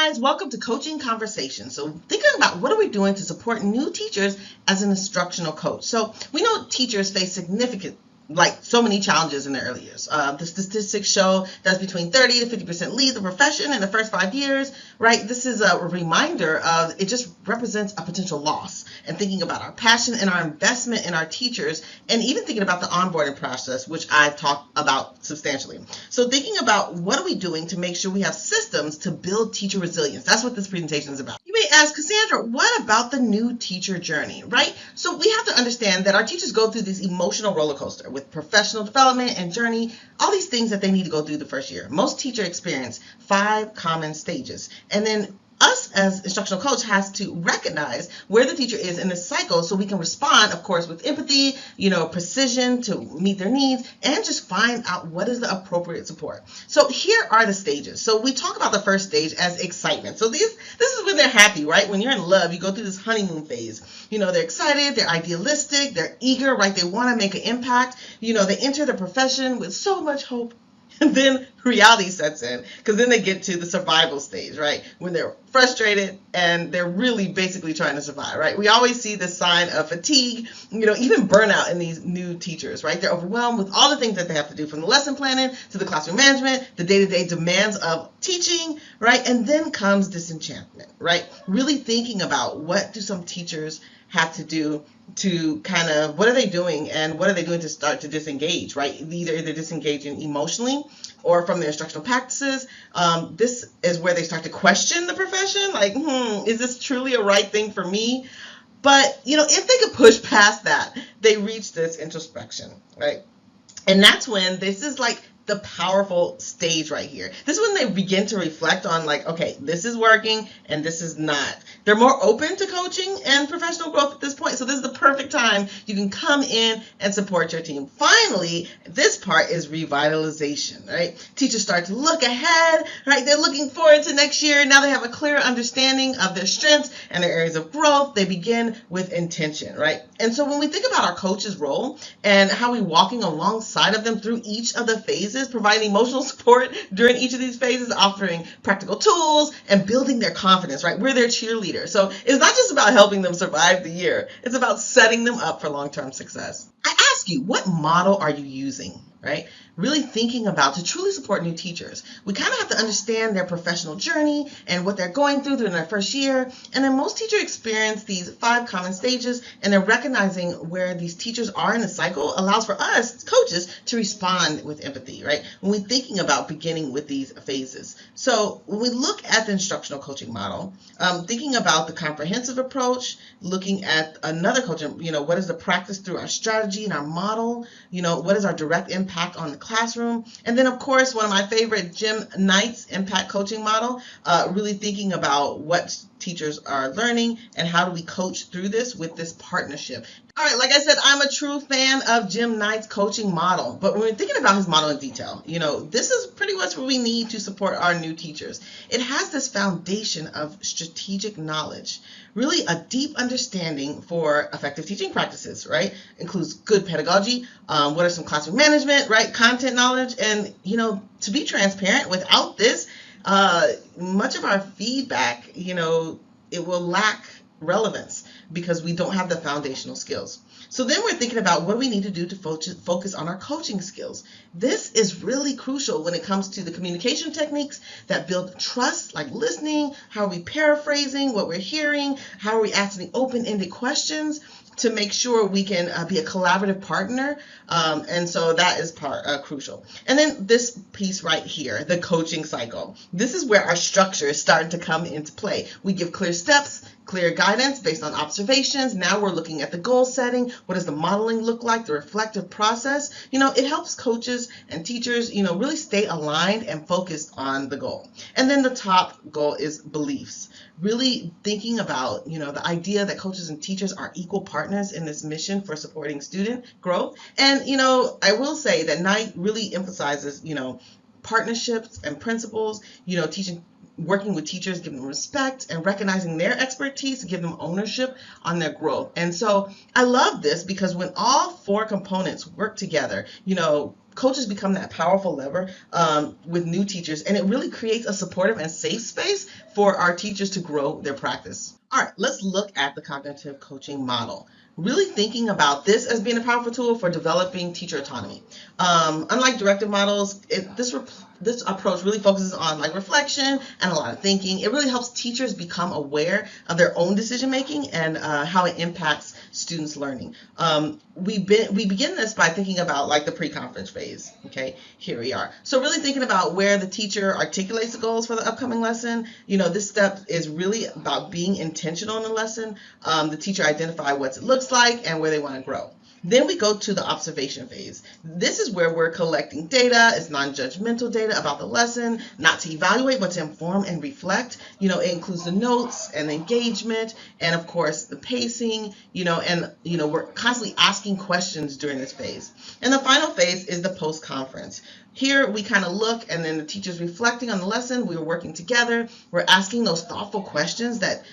guys, welcome to Coaching Conversation. So thinking about what are we doing to support new teachers as an instructional coach. So we know teachers face significant, so many challenges in their early years. The statistics show that between 30 to 50% leave the profession in the first 5 years, right? This is a reminder of, it just represents a potential loss. And thinking about our passion and our investment in our teachers, and even thinking about the onboarding process, which I've talked about substantially. So thinking about what are we doing to make sure we have systems to build teacher resilience. That's what this presentation is about. You may ask, Cassandra, what about the new teacher journey, right? So we have to understand that our teachers go through this emotional roller coaster with professional development and journey, all these things that they need to go through the first year. Most teachers experience 5 common stages. And then us as instructional coach has to recognize where the teacher is in this cycle so we can respond, of course, with empathy, precision to meet their needs, and just find out what is the appropriate support. So here are the stages. So we talk about the first stage as excitement. So this is when they're happy, right? When you're in love, you go through this honeymoon phase. They're excited, they're idealistic, they're eager, right? They want to make an impact. They enter the profession with so much hope. And then reality sets in, because then they get to the survival stage, right? When they're frustrated and they're really basically trying to survive, right? We always see the sign of fatigue, even burnout in these new teachers, right? They're overwhelmed with all the things that they have to do, from the lesson planning to the classroom management, the day-to-day demands of teaching, right? And then comes disenchantment, right? Really thinking about what do some teachers have to do to kind of, what are they doing and what are they doing to start to disengage, right? Either they're disengaging emotionally or from their instructional practices. This is where they start to question the profession, is this truly a right thing for me? But, if they could push past that, they reach this introspection, right? And that's when this is the powerful stage right here. This is when they begin to reflect on okay, this is working and this is not. They're more open to coaching and professional growth at this point. So this is the perfect time you can come in and support your team. Finally, this part is revitalization, right? Teachers start to look ahead, right? They're looking forward to next year. Now they have a clear understanding of their strengths and their areas of growth. They begin with intention, right? And so when we think about our coach's role and how we're walking alongside of them through each of the phases, providing emotional support during each of these phases, offering practical tools, and building their confidence, right? We're their cheerleader. So it's not just about helping them survive the year. It's about setting them up for long-term success. I ask you, what model are you using, right? Really thinking about to truly support new teachers. We kind of have to understand their professional journey and what they're going through during their first year. And then most teachers experience these 5 common stages, and they're recognizing where these teachers are in the cycle allows for us, coaches, to respond with empathy, right? When we're thinking about beginning with these phases. So when we look at the instructional coaching model, thinking about the comprehensive approach, looking at another coaching, what is the practice through our strategy and our model, what is our direct impact on the classroom. And then, of course, one of my favorite, Jim Knight's impact coaching model, really thinking about what teachers are learning and how do we coach through this with this partnership. All right, like I said, I'm a true fan of Jim Knight's coaching model, but when we're thinking about his model in detail, this is pretty much what we need to support our new teachers. It has this foundation of strategic knowledge, really a deep understanding for effective teaching practices, right? Includes good pedagogy, what are some classroom management, right? Content knowledge, and, to be transparent, without this, much of our feedback, it will lack relevance because we don't have the foundational skills. So then we're thinking about what we need to do to focus on our coaching skills. This is really crucial when it comes to the communication techniques that build trust, like listening, how are we paraphrasing what we're hearing, how are we asking open-ended questions to make sure we can be a collaborative partner. And so that is crucial. And then this piece right here, the coaching cycle. This is where our structure is starting to come into play. We give clear steps, clear guidance based on observations. Now we're looking at the goal setting. What does the modeling look like? The reflective process. It helps coaches and teachers, really stay aligned and focused on the goal. And then the top goal is beliefs. Really thinking about, the idea that coaches and teachers are equal partners in this mission for supporting student growth. And, I will say that Knight really emphasizes, partnerships and principles, working with teachers, giving them respect and recognizing their expertise to give them ownership on their growth. And so I love this because when all 4 components work together, coaches become that powerful lever with new teachers, and it really creates a supportive and safe space for our teachers to grow their practice. All right, let's look at the cognitive coaching model. Really thinking about this as being a powerful tool for developing teacher autonomy. Unlike directive models, this approach really focuses on like reflection and a lot of thinking. It really helps teachers become aware of their own decision making and how it impacts students' learning. We begin this by thinking about like the pre-conference phase. Okay, here we are. So really thinking about where the teacher articulates the goals for the upcoming lesson. This step is really about being intentional in the lesson. The teacher identify what it looks like and where they want to grow. Then we go to the observation phase. This is where we're collecting data. It's non-judgmental data about the lesson, not to evaluate, but to inform and reflect. It includes the notes and the engagement, and of course the pacing. We're constantly asking questions during this phase. And the final phase is the post-conference. Here we kind of look, and then the teacher's reflecting on the lesson. We're working together. We're asking those thoughtful questions that,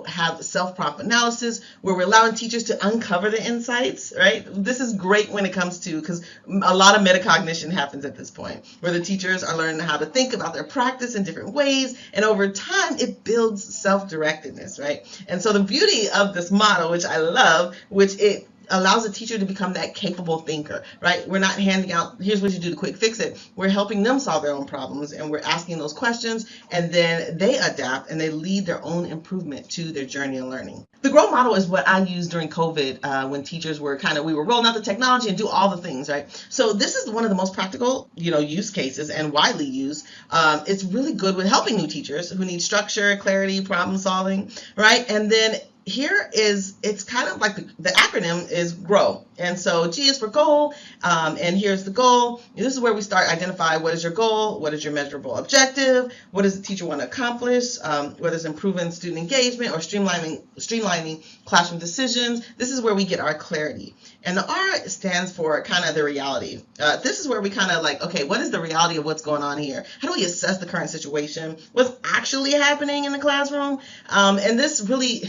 have self-prompt analysis, where we're allowing teachers to uncover the insights, right? This is great when it comes to, because a lot of metacognition happens at this point, where the teachers are learning how to think about their practice in different ways, and over time, it builds self-directedness, right? And so the beauty of this model, which I love, which it allows a teacher to become that capable thinker, right? We're not handing out, here's what you do to quick fix it. We're helping them solve their own problems, and we're asking those questions, and then they adapt and they lead their own improvement to their journey of learning. The GROW model is what I used during COVID when teachers were we were rolling out the technology and do all the things, right? So this is one of the most practical, use cases and widely used. It's really good with helping new teachers who need structure, clarity, problem solving, right? And then it's kind of like the acronym is GROW. And so G is for goal, and here's the goal. This is where we start identify what is your goal, what is your measurable objective, what does the teacher want to accomplish, whether it's improving student engagement or streamlining classroom decisions. This is where we get our clarity. And the R stands for kind of the reality. This is where we kind of okay, what is the reality of what's going on here? How do we assess the current situation? What's actually happening in the classroom? And this really...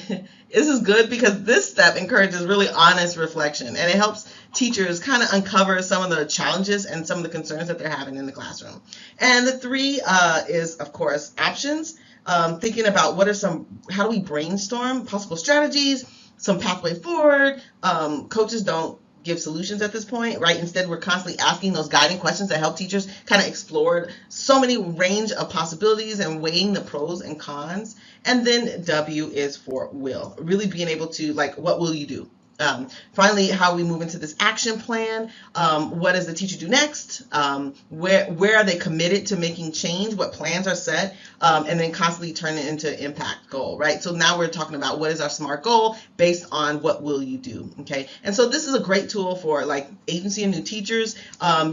This is good because this step encourages really honest reflection, and it helps teachers kind of uncover some of the challenges and some of the concerns that they're having in the classroom. And the 3 is, of course, options. Thinking about how do we brainstorm possible strategies, some pathway forward. Coaches don't give solutions at this point, right? Instead, we're constantly asking those guiding questions that help teachers kind of explore so many range of possibilities and weighing the pros and cons. And then W is for will, really being able to what will you do? Finally, how we move into this action plan. What does the teacher do next? Where are they committed to making change? What plans are set? And then constantly turn it into impact goal, right? So now we're talking about what is our SMART goal based on what will you do, okay? And so this is a great tool for agency and new teachers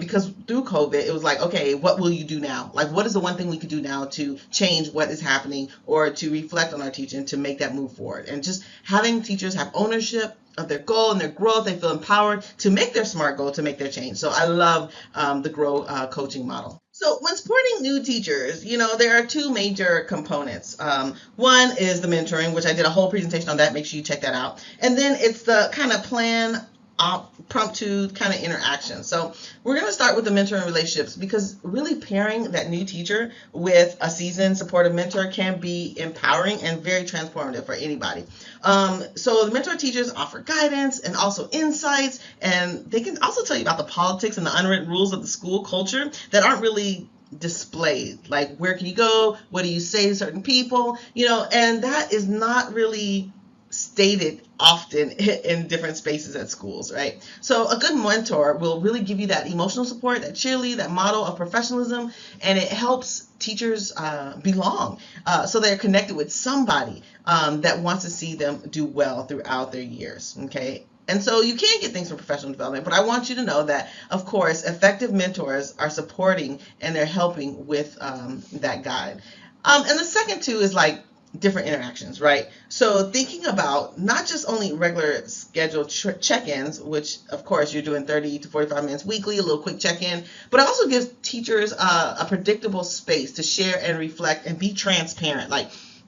because through COVID, it was okay, what will you do now? What is the one thing we could do now to change what is happening or to reflect on our teaching to make that move forward? And just having teachers have ownership of their goal and their growth, they feel empowered to make their SMART goal, to make their change. So I love the GROW coaching model. So when supporting new teachers, there are 2 major components. One is the mentoring, which I did a whole presentation on that. Make sure you check that out. And then it's the kind of plan, impromptu kind of interaction. So we're going to start with the mentoring relationships because really pairing that new teacher with a seasoned supportive mentor can be empowering and very transformative for anybody. So the mentor teachers offer guidance and also insights, and they can also tell you about the politics and the unwritten rules of the school culture that aren't really displayed. Where can you go? What do you say to certain people? And that is not really stated often in different spaces at schools, right? So a good mentor will really give you that emotional support, that cheerlead, that model of professionalism, and it helps teachers belong. So they're connected with somebody that wants to see them do well throughout their years, okay? And so you can get things from professional development, but I want you to know that, of course, effective mentors are supporting and they're helping with that guide. And the second 2 is different interactions, right? So thinking about not just only regular scheduled check-ins, which of course you're doing 30 to 45 minutes weekly, a little quick check-in, but it also gives teachers a predictable space to share and reflect and be transparent.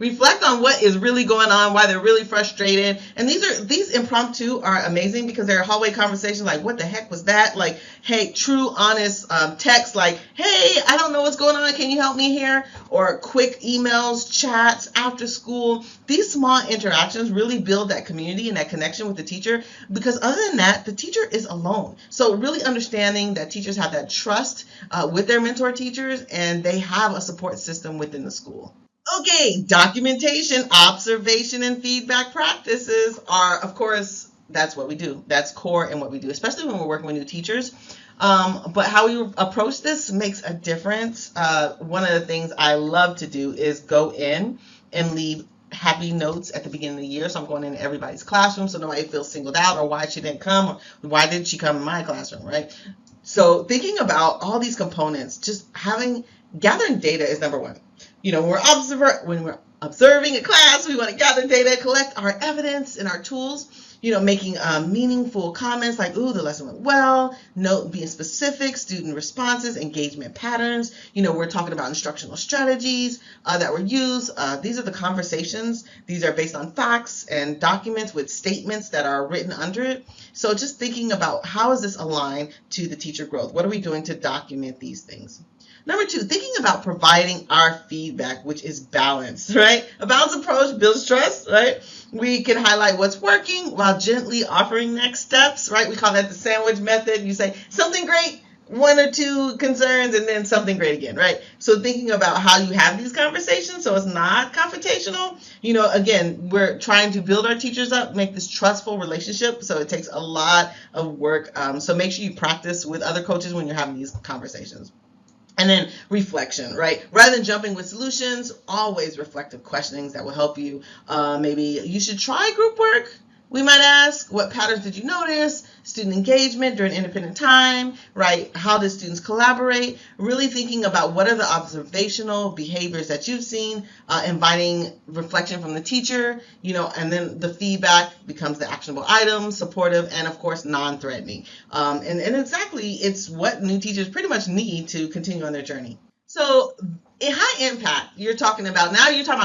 reflect on what is really going on, why they're really frustrated. And these impromptu are amazing because they're hallway conversations like, what the heck was that? Like, hey, true, honest text like, hey, I don't know what's going on. Can you help me here? Or quick emails, chats, after school. These small interactions really build that community and that connection with the teacher, because other than that, the teacher is alone. So really understanding that teachers have that trust with their mentor teachers, and they have a support system within the school. Okay, documentation, observation, and feedback practices are, of course, that's what we do. That's core in what we do, especially when we're working with new teachers. But how we approach this makes a difference. One of the things I love to do is go in and leave happy notes at the beginning of the year. So I'm going in everybody's classroom so nobody feels singled out or why she didn't come or why did she come in my classroom, right? So thinking about all these components, just gathering data is number one. When we're observing a class, we want to gather data, collect our evidence and our tools, making meaningful comments like, ooh, the lesson went well, being specific, student responses, engagement patterns. We're talking about instructional strategies that were used. These are the conversations. These are based on facts and documents with statements that are written under it. So just thinking about how is this aligned to the teacher growth? What are we doing to document these things? Number two, thinking about providing our feedback, which is balanced, right? A balanced approach builds trust, right? We can highlight what's working while gently offering next steps, right? We call that the sandwich method. You say something great, one or two concerns, and then something great again, right? So thinking about how you have these conversations so it's not confrontational. Again, we're trying to build our teachers up, make this trustful relationship. So it takes a lot of work. So make sure you practice with other coaches when you're having these conversations. And then reflection, right? Rather than jumping with solutions, always reflective questionings that will help you. Maybe you should try group work. We might ask, what patterns did you notice? Student engagement during independent time, right? How did students collaborate? Really thinking about what are the observational behaviors that you've seen, inviting reflection from the teacher, and then the feedback becomes the actionable items, supportive, and of course, non-threatening. And exactly, it's what new teachers pretty much need to continue on their journey. So in high impact, you're talking about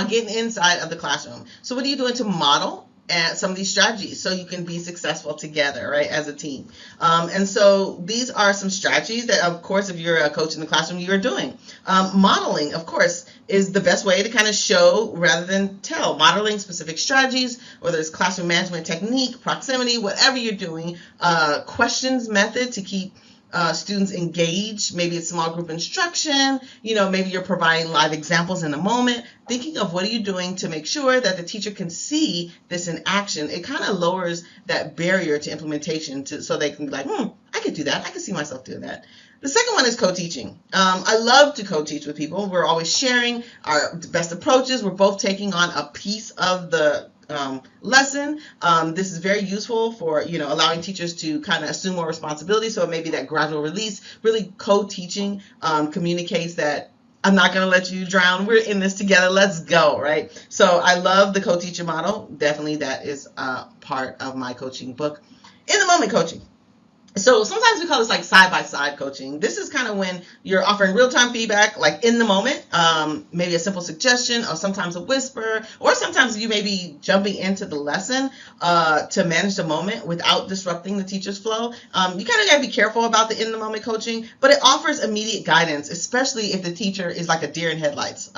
getting inside of the classroom. So what are you doing to model and some of these strategies so you can be successful together, right, as a team? And so these are some strategies that, of course, if you're a coach in the classroom, you're doing. Modeling, of course, is the best way to kind of show rather than tell. Modeling specific strategies, whether it's classroom management technique, proximity, whatever you're doing, questions method to keep students engaged. Maybe it's small group instruction, maybe you're providing live examples in the moment. Thinking of what are you doing to make sure that the teacher can see this in action. It kind of lowers that barrier to implementation so they can be like, I could do that. I can see myself doing that. The second one is co-teaching. I love to co-teach with people. We're always sharing our best approaches. We're both taking on a piece of the lesson. This is very useful for, allowing teachers to kind of assume more responsibility. So maybe that gradual release, really co-teaching communicates that I'm not going to let you drown. We're in this together. Let's go, right? So I love the co-teacher model. Definitely that is part of my coaching book. In the moment coaching. So sometimes we call this like side-by-side coaching. This is kind of when you're offering real-time feedback, like in the moment, maybe a simple suggestion or sometimes a whisper, or sometimes you may be jumping into the lesson to manage the moment without disrupting the teacher's flow. You kind of got to be careful about the in-the-moment coaching, but it offers immediate guidance, especially if the teacher is like a deer in headlights.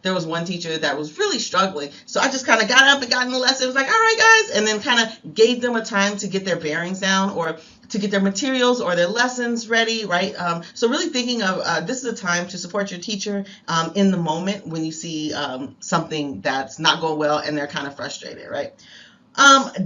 There was one teacher that was really struggling, so I just kind of got up and got in the lesson. It was like, all right, guys, and then kind of gave them a time to get their bearings down or to get their materials or their lessons ready, right? So really thinking of this is a time to support your teacher in the moment when you see something that's not going well and they're kind of frustrated, right?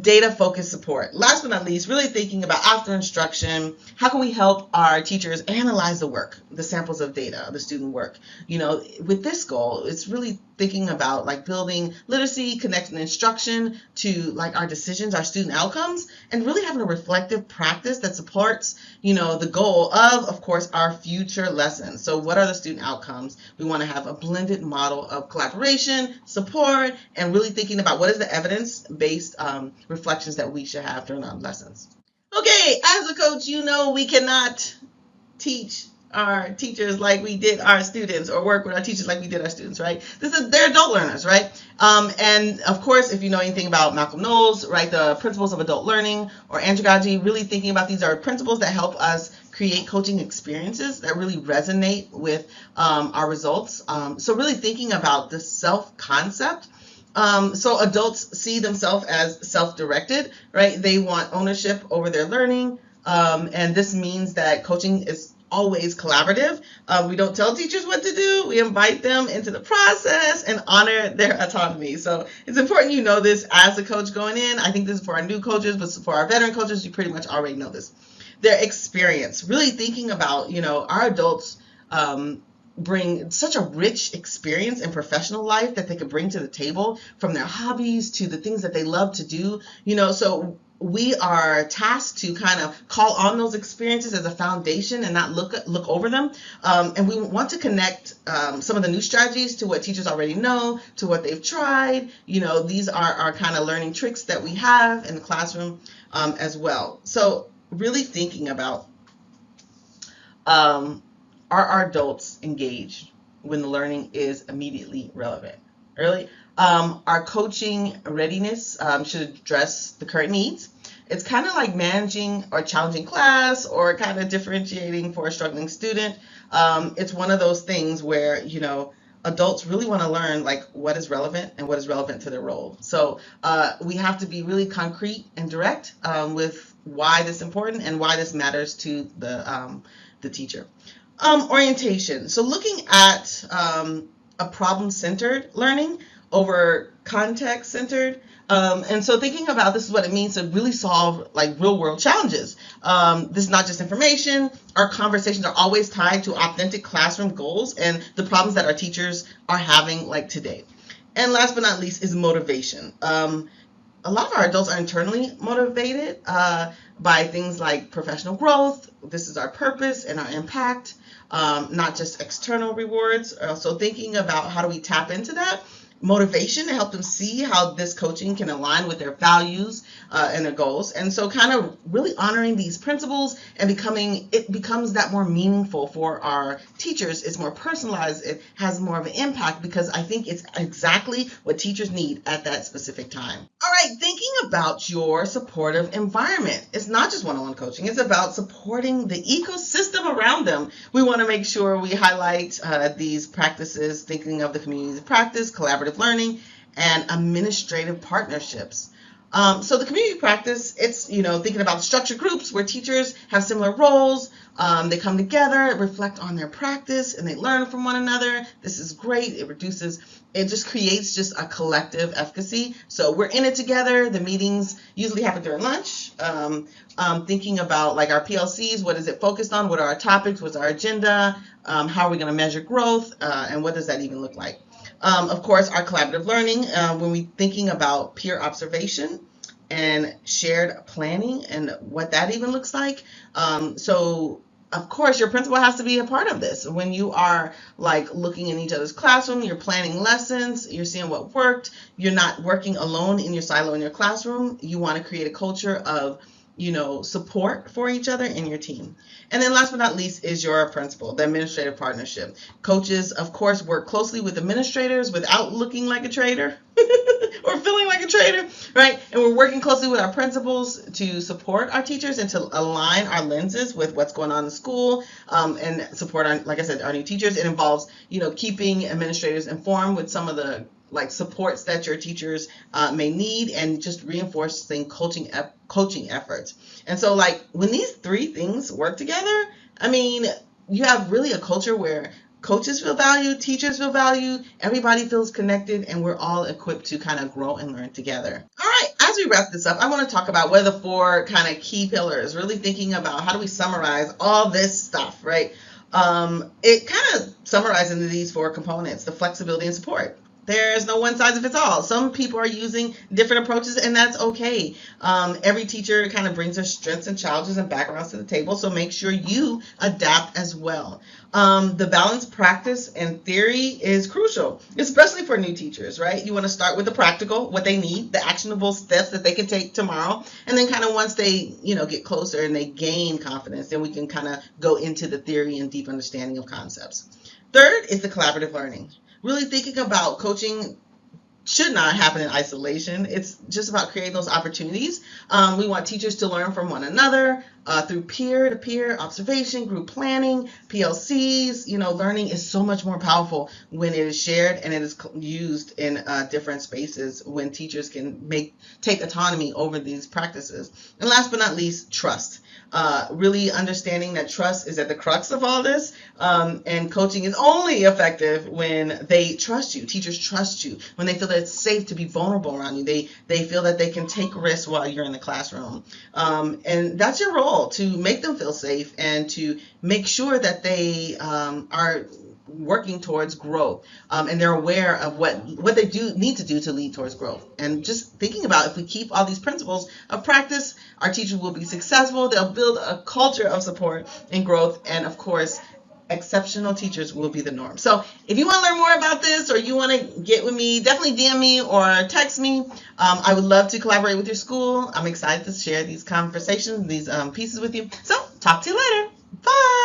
Data-focused support. Last but not least, really thinking about after instruction, how can we help our teachers analyze the work, the samples of data, the student work? With this goal, it's really thinking about like building literacy, connecting instruction to like our decisions, our student outcomes, and really having a reflective practice that supports, the goal of course, our future lessons. So what are the student outcomes? We want to have a blended model of collaboration, support, and really thinking about what is the evidence-based reflections that we should have during our lessons. Okay, as a coach, we cannot teach our teachers like we did our students, or work with our teachers like we did our students, right? They're adult learners, right? And of course, if you know anything about Malcolm Knowles, right, the principles of adult learning, or andragogy, really thinking about these are principles that help us create coaching experiences that really resonate with our results. So really thinking about the self concept. So adults see themselves as self-directed, right? They want ownership over their learning. And this means that coaching is always collaborative. We don't tell teachers what to do. We invite them into the process and honor their autonomy. So it's important you know this as a coach going in. I think this is for our new coaches, but for our veteran coaches, you pretty much already know this. Their experience, really thinking about, our adults bring such a rich experience in professional life that they could bring to the table, from their hobbies to the things that they love to do, so we are tasked to kind of call on those experiences as a foundation and not look over them. And we want to connect some of the new strategies to what teachers already know, to what they've tried. These are our kind of learning tricks that we have in the classroom as well. So really thinking about are our adults engaged when the learning is immediately relevant? Our coaching readiness should address the current needs. It's kind of like managing or challenging class, or kind of differentiating for a struggling student. It's one of those things where, adults really want to learn like what is relevant and what is relevant to their role. So we have to be really concrete and direct with why this is important and why this matters to the teacher. Orientation. So looking at a problem-centered learning over context-centered. And so thinking about this is what it means to really solve like real-world challenges. This is not just information. Our conversations are always tied to authentic classroom goals and the problems that our teachers are having like today. And last but not least is motivation. A lot of our adults are internally motivated by things like professional growth. This is our purpose and our impact, not just external rewards. So thinking about how do we tap into that motivation to help them see how this coaching can align with their values and their goals. And so kind of really honoring these principles and it becomes that more meaningful for our teachers. It's more personalized. It has more of an impact because I think it's exactly what teachers need at that specific time. All right, thinking about your supportive environment. It's not just one-on-one coaching. It's about supporting the ecosystem around them. We want to make sure we highlight these practices, thinking of the community of practice, collaborative learning, and administrative partnerships. So the community practice, it's, thinking about structured groups where teachers have similar roles. They come together, reflect on their practice, and they learn from one another. This is great. It just creates just a collective efficacy. So we're in it together. The meetings usually happen during lunch. Thinking about like our PLCs, what is it focused on? What are our topics? What's our agenda? How are we going to measure growth? And what does that even look like? Of course, our collaborative learning, when we're thinking about peer observation and shared planning and what that even looks like. So, of course, your principal has to be a part of this. When you are like looking in each other's classroom, you're planning lessons, you're seeing what worked, you're not working alone in your silo in your classroom. You want to create a culture of support for each other in your team. And then last but not least is your principal, the administrative partnership. Coaches, of course, work closely with administrators without looking like a trader or feeling like a trader, right? And we're working closely with our principals to support our teachers and to align our lenses with what's going on in school and support our, like I said, our new teachers. It involves, keeping administrators informed with some of the like supports that your teachers may need, and just reinforcing coaching efforts. And so like when these three things work together, I mean, you have really a culture where coaches feel valued, teachers feel valued, everybody feels connected, and we're all equipped to kind of grow and learn together. All right, as we wrap this up, I want to talk about what are the four kind of key pillars, really thinking about how do we summarize all this stuff, right? It kind of summarizes into these four components: the flexibility and support. There's no one size fits all. Some people are using different approaches, and that's okay. Every teacher kind of brings their strengths and challenges and backgrounds to the table, so make sure you adapt as well. The balanced practice and theory is crucial, especially for new teachers, right? You want to start with the practical, what they need, the actionable steps that they can take tomorrow, and then kind of once they, get closer and they gain confidence, then we can kind of go into the theory and deep understanding of concepts. Third is the collaborative learning. Really thinking about coaching should not happen in isolation. It's just about creating those opportunities. We want teachers to learn from one another through peer-to-peer observation, group planning, PLCs. Learning is so much more powerful when it is shared and it is used in different spaces, when teachers can take autonomy over these practices. And last but not least, trust. Really understanding that trust is at the crux of all this, and coaching is only effective when they trust you. Teachers trust you when they feel that it's safe to be vulnerable around you. They feel that they can take risks while you're in the classroom, and that's your role, to make them feel safe and to make sure that they are working towards growth, and they're aware of what they need to do to lead towards growth. And just thinking about, if we keep all these principles of practice, our teachers will be successful. They'll build a culture of support and growth, and of course, exceptional teachers will be the norm. So if you want to learn more about this, or you want to get with me, definitely DM me or text me. I would love to collaborate with your school. I'm excited to share these conversations, these pieces with you. So talk to you later. Bye.